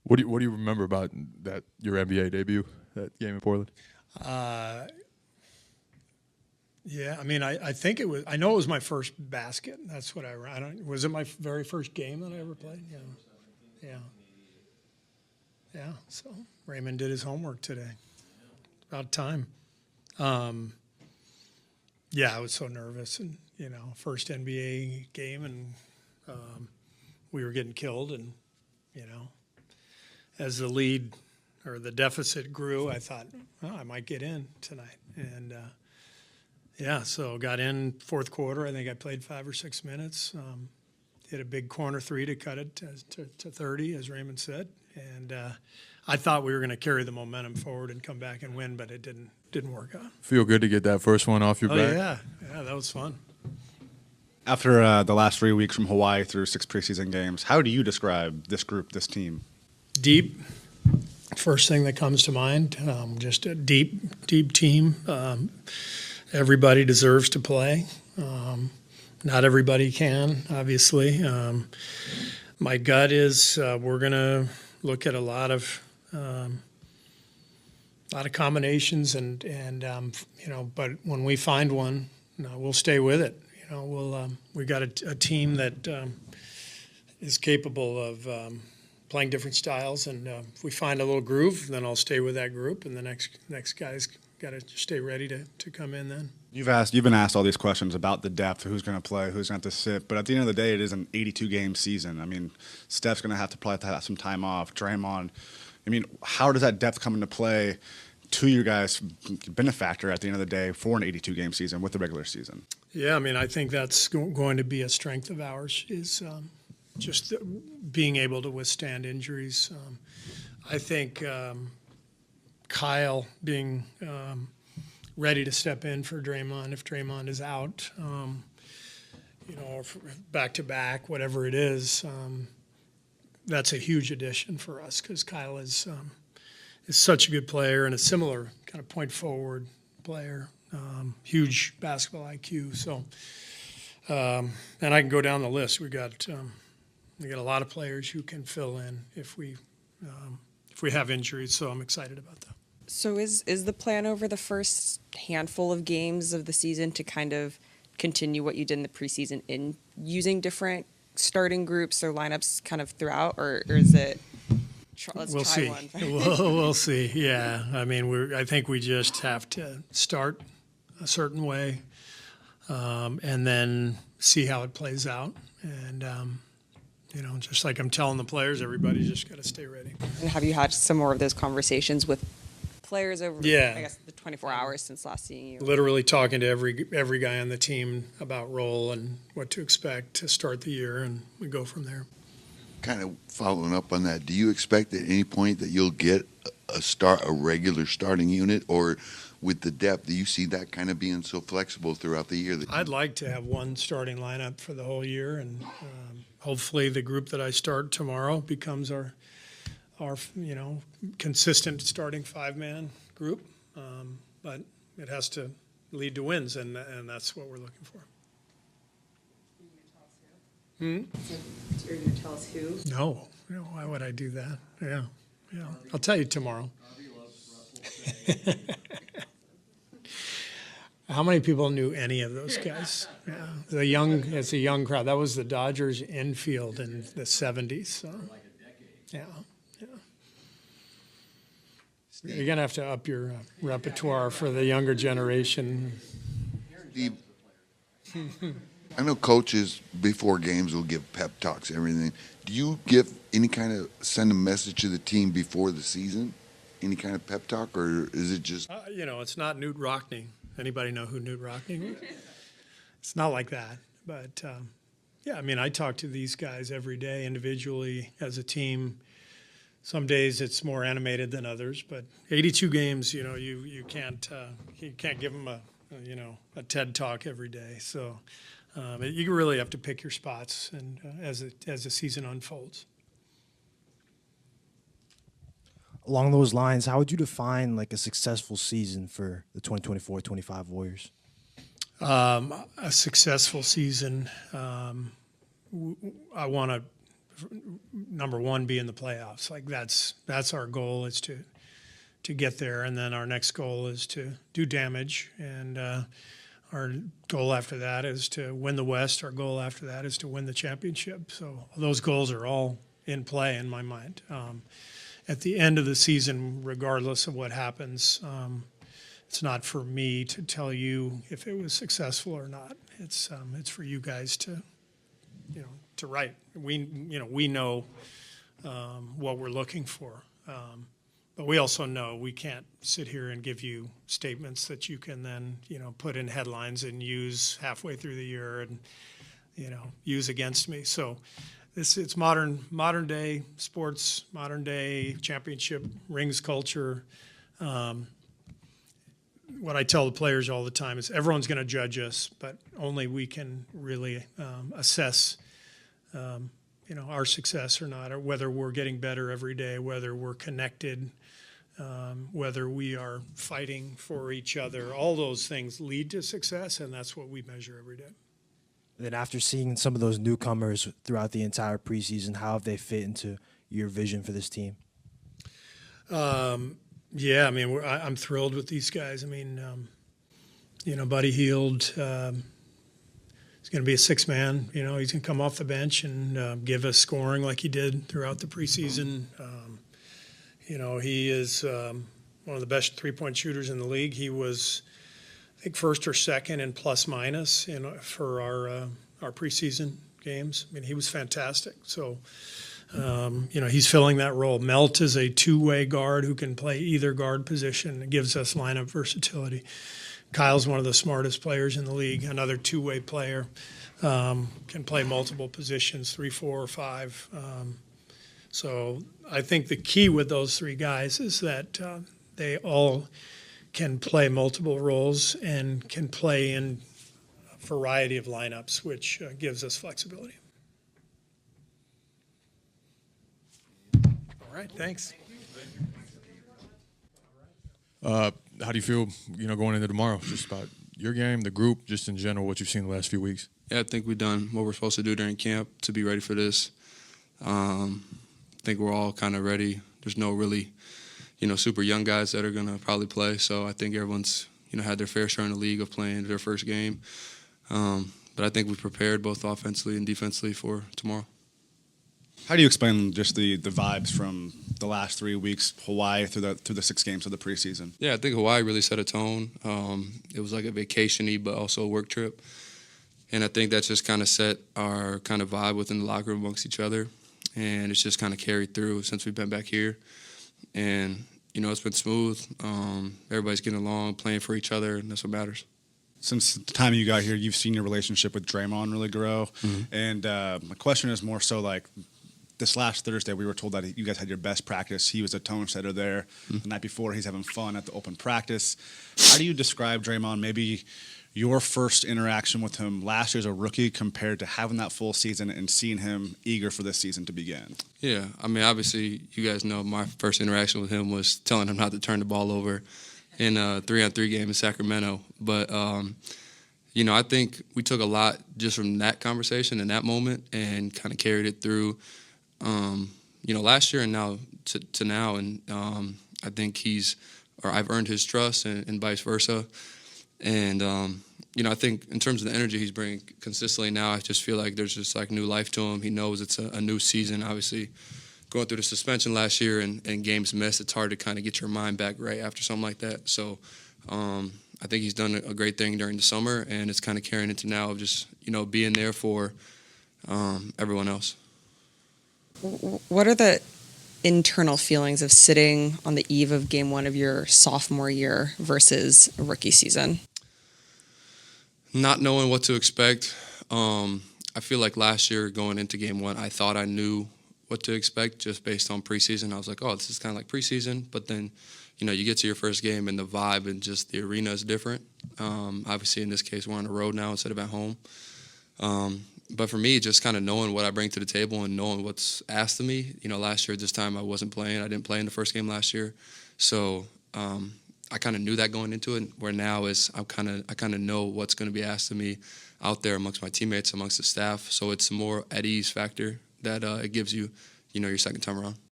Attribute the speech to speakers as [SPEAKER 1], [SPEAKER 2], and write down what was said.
[SPEAKER 1] What do you remember about that your NBA debut, that game in Portland?
[SPEAKER 2] Yeah, I mean, I think it was. I know it was my first basket. That's what I don't. Was it my very first game that I ever played? Yeah. So Raymond did his homework today. About time. Yeah, I was so nervous, and first NBA game, and we were getting killed, and as the lead or the deficit grew, I thought, oh, I might get in tonight, and yeah, so got in fourth quarter. I think I played 5 or 6 minutes. Hit a big corner three to cut it to 30, as Raymond said, and I thought we were going to carry the momentum forward and come back and win, but it didn't work out.
[SPEAKER 1] Feel good to get that first one off your back?
[SPEAKER 2] Yeah, that was fun.
[SPEAKER 3] After the last 3 weeks from Hawaii through 6 preseason games, how do you describe this group, this team?
[SPEAKER 2] Deep. First thing that comes to mind, just a deep team. Everybody deserves to play. Not everybody can, obviously. My gut is we're going to look at a lot of combinations, and but when we find one, we'll stay with it. We got a team that is capable of playing different styles, and if we find a little groove, then I'll stay with that group, and the next guy's got to stay ready to come in then.
[SPEAKER 3] You've been asked all these questions about the depth, who's going to play, who's going to sit, but at the end of the day, it is an 82-game season. I mean, Steph's going to have to have some time off. Draymond, I mean, how does that depth come into play to you guys' benefactor at the end of the day for an 82-game season with the regular season?
[SPEAKER 2] Yeah, I mean, I think that's going to be a strength of ours, is just being able to withstand injuries. I think Kyle being ready to step in for Draymond if Draymond is out, or back to back, whatever it is. That's a huge addition for us because Kyle is such a good player and a similar kind of point forward player. Huge basketball IQ. So, and I can go down the list. We got a lot of players who can fill in if we have injuries. So I'm excited about that.
[SPEAKER 4] So is the plan over the first handful of games of the season to kind of continue what you did in the preseason in using different starting groups or lineups kind of throughout, or is it let's
[SPEAKER 2] we'll
[SPEAKER 4] try
[SPEAKER 2] see.
[SPEAKER 4] one?
[SPEAKER 2] We'll see. Yeah, I mean, I think we just have to start a certain way, and then see how it plays out. And just like I'm telling the players, everybody's just got to stay ready.
[SPEAKER 4] And have you had some more of those conversations with players over,
[SPEAKER 2] Yeah.
[SPEAKER 4] I guess, the 24 hours since last seeing you?
[SPEAKER 2] Literally talking to every guy on the team about role and what to expect to start the year, and we go from there.
[SPEAKER 5] Kind of following up on that, do you expect at any point that you'll get a regular starting unit, or with the depth, do you see that kind of being so flexible throughout the year?
[SPEAKER 2] I'd like to have one starting lineup for the whole year, and hopefully the group that I start tomorrow becomes our consistent starting 5-man group. But it has to lead to wins, and that's what we're looking for.
[SPEAKER 4] You're going to tell us who?
[SPEAKER 2] No, why would I do that? Yeah. I'll tell you tomorrow. How many people knew any of those guys? Yeah, it's a young crowd. That was the Dodgers infield in the 70s. So, yeah. You're gonna have to up your repertoire for the younger generation.
[SPEAKER 5] I know coaches before games will give pep talks and everything. Do you give send a message to the team before the season? Any kind of pep talk, or is it just?
[SPEAKER 2] It's not Newt Rockne. Anybody know who Newt Rockne is? It's not like that. But, I mean, I talk to these guys every day individually as a team. Some days it's more animated than others, but 82 games, you can't give them a TED talk every day. So you really have to pick your spots and as the season unfolds.
[SPEAKER 6] Along those lines, how would you define like a successful season for the 2024-25 Warriors?
[SPEAKER 2] A successful season. I want to number one, be in the playoffs. Like that's our goal, is to get there, and then our next goal is to do damage, and our goal after that is to win the West. Our goal after that is to win the championship. So those goals are all in play in my mind. At the end of the season, regardless of what happens, it's not for me to tell you if it was successful or not. It's for you guys to write. We know what we're looking for. But we also know we can't sit here and give you statements that you can then, put in headlines and use halfway through the year and, use against me. So it's modern day sports, modern day championship rings culture. What I tell the players all the time is everyone's going to judge us, but only we can really assess our success or not, or whether we're getting better every day, whether we're connected, whether we are fighting for each other. All those things lead to success, and that's what we measure every day.
[SPEAKER 6] Then after seeing some of those newcomers throughout the entire preseason, how have they fit into your vision for this team?
[SPEAKER 2] Yeah, I mean, I'm thrilled with these guys. I mean, Buddy Hield, he's going to be a six-man. He's going to come off the bench and give us scoring like he did throughout the preseason. He is one of the best three-point shooters in the league. He was, I think, first or second in plus-minus for our preseason games. I mean, he was fantastic. So, he's filling that role. Melt is a two-way guard who can play either guard position. It gives us lineup versatility. Kyle's one of the smartest players in the league, another two-way player, can play multiple positions, 3, 4, or 5. So I think the key with those three guys is that they all can play multiple roles and can play in a variety of lineups, which gives us flexibility. All right, thanks.
[SPEAKER 1] How do you feel, going into tomorrow? Just about your game, the group, just in general, what you've seen the last few weeks?
[SPEAKER 7] Yeah, I think we've done what we're supposed to do during camp to be ready for this. I think we're all kind of ready. There's no really, super young guys that are going to probably play. So I think everyone's, had their fair share in the league of playing their first game. But I think we've prepared both offensively and defensively for tomorrow.
[SPEAKER 3] How do you explain just the vibes from the last 3 weeks, Hawaii through the 6 games of the preseason?
[SPEAKER 7] Yeah, I think Hawaii really set a tone. It was like a vacation-y but also a work trip. And I think that just kind of set our kind of vibe within the locker room amongst each other. And it's just kind of carried through since we've been back here. And, it's been smooth. Everybody's getting along, playing for each other, and that's what matters.
[SPEAKER 3] Since the time you got here, you've seen your relationship with Draymond really grow.
[SPEAKER 7] Mm-hmm.
[SPEAKER 3] And my question is more so like, this last Thursday, we were told that you guys had your best practice. He was a tone setter there. Mm-hmm. The night before, he's having fun at the open practice. How do you describe Draymond, maybe your first interaction with him last year as a rookie compared to having that full season and seeing him eager for this season to begin?
[SPEAKER 7] Yeah, I mean, obviously, you guys know my first interaction with him was telling him not to turn the ball over in a 3-on-3 game in Sacramento. But, I think we took a lot just from that conversation and that moment and kind of carried it through last year and now to now. And I think I've earned his trust and vice versa. And, I think in terms of the energy he's bringing consistently now, I just feel like there's just like new life to him. He knows it's a new season. Obviously, going through the suspension last year and games missed, it's hard to kind of get your mind back right after something like that. So I think he's done a great thing during the summer, and it's kind of carrying into now of just, being there for everyone else.
[SPEAKER 4] What are the internal feelings of sitting on the eve of game one of your sophomore year versus a rookie season?
[SPEAKER 7] Not knowing what to expect. I feel like last year going into game one, I thought I knew what to expect just based on preseason. I was like, this is kind of like preseason. But then, you get to your first game and the vibe and just the arena is different. Obviously, in this case, we're on the road now instead of at home. But for me, just kind of knowing what I bring to the table and knowing what's asked of me. Last year at this time I wasn't playing. I didn't play in the first game last year. So I kind of knew that going into it, where now is I kind of know what's going to be asked of me out there amongst my teammates, amongst the staff. So it's more at ease factor that it gives you, your second time around.